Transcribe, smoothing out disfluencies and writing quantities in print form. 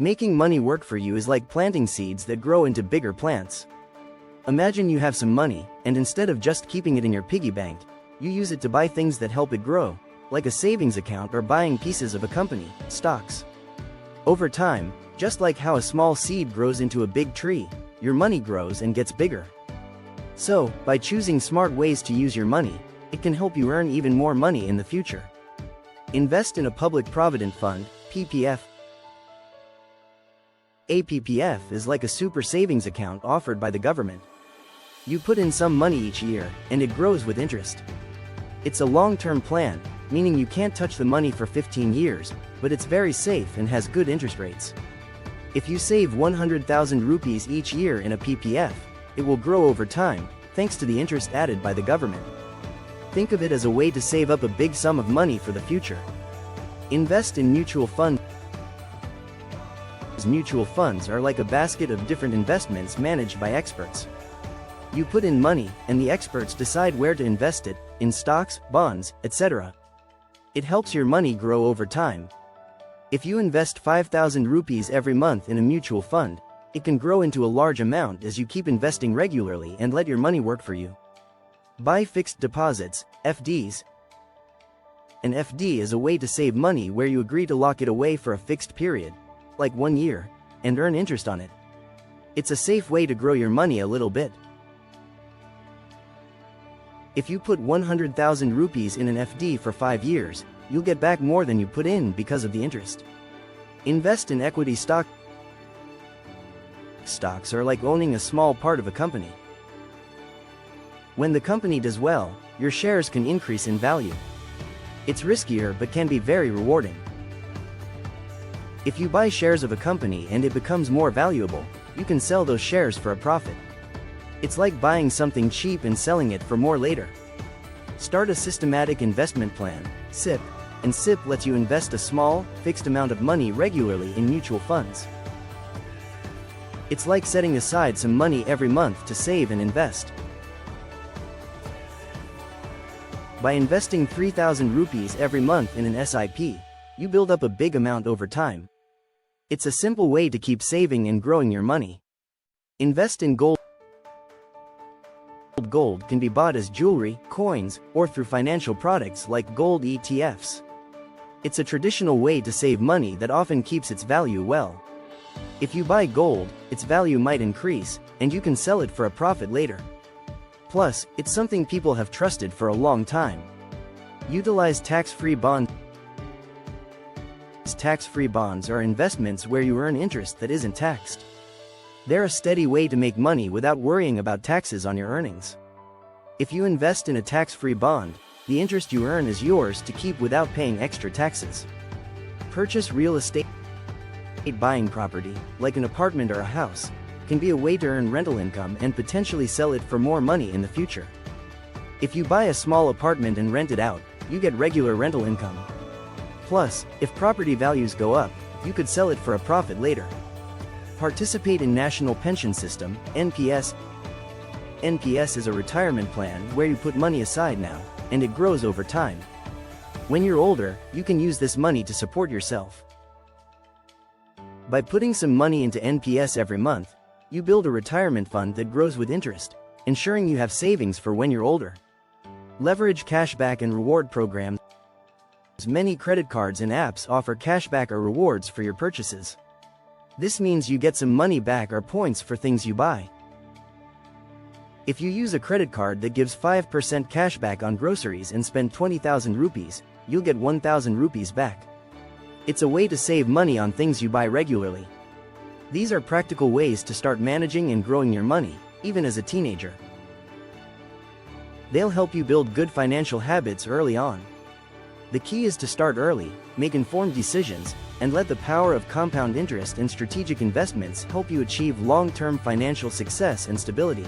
Making money work for you is like planting seeds that grow into bigger plants. Imagine you have some money, and instead of just keeping it in your piggy bank, you use it to buy things that help it grow, like a savings account or buying pieces of a company, stocks. Over time, just like how a small seed grows into a big tree, your money grows and gets bigger. So, by choosing smart ways to use your money, it can help you earn even more money in the future. Invest in a public provident fund, PPF. A PPF is like a super savings account offered by the government. You put in some money each year, and it grows with interest. It's a long-term plan, meaning you can't touch the money for 15 years, but it's very safe and has good interest rates. If you save 100,000 rupees each year in a PPF, it will grow over time, thanks to the interest added by the government. Think of it as a way to save up a big sum of money for the future. Invest in mutual funds. Mutual funds are like a basket of different investments managed by experts. You put in money, and the experts decide where to invest it, in stocks, bonds, etc. It helps your money grow over time. If you invest 5,000 rupees every month in a mutual fund, it can grow into a large amount as you keep investing regularly and let your money work for you. Buy fixed deposits, FDs. An FD is a way to save money where you agree to lock it away for a fixed period, like 1 year, and earn interest on it. It's a safe way to grow your money a little bit. If you put 100,000 rupees in an FD for 5 years, you'll get back more than you put in because of the interest. Invest in equity stock. Stocks are like owning a small part of a company. When the company does well, your shares can increase in value. It's riskier but can be very rewarding. If you buy shares of a company and it becomes more valuable, you can sell those shares for a profit. It's like buying something cheap and selling it for more later. Start a systematic investment plan, SIP, and SIP lets you invest a small, fixed amount of money regularly in mutual funds. It's like setting aside some money every month to save and invest. By investing 3,000 rupees every month in an SIP, you build up a big amount over time. It's a simple way to keep saving and growing your money. Invest in gold. Gold can be bought as jewelry, coins, or through financial products like gold ETFs. It's a traditional way to save money that often keeps its value well. If you buy gold, its value might increase, and you can sell it for a profit later. Plus, it's something people have trusted for a long time. Utilize tax-free bonds. Tax-free bonds are investments where you earn interest that isn't taxed. They're a steady way to make money without worrying about taxes on your earnings. If you invest in a tax-free bond, the interest you earn is yours to keep without paying extra taxes. Purchase real estate. Buying property, like an apartment or a house, can be a way to earn rental income and potentially sell it for more money in the future. If you buy a small apartment and rent it out, you get regular rental income. Plus, if property values go up, you could sell it for a profit later. Participate in National Pension System, NPS. NPS is a retirement plan where you put money aside now, and it grows over time. When you're older, you can use this money to support yourself. By putting some money into NPS every month, you build a retirement fund that grows with interest, ensuring you have savings for when you're older. Leverage cashback and reward programs. Many credit cards and apps offer cashback or rewards for your purchases. This means you get some money back or points for things you buy. If you use a credit card that gives 5% cashback on groceries and spend 20,000 rupees, you'll get 1,000 rupees back. It's a way to save money on things you buy regularly. These are practical ways to start managing and growing your money, even as a teenager. They'll help you build good financial habits early on. The key is to start early, make informed decisions, and let the power of compound interest and strategic investments help you achieve long-term financial success and stability.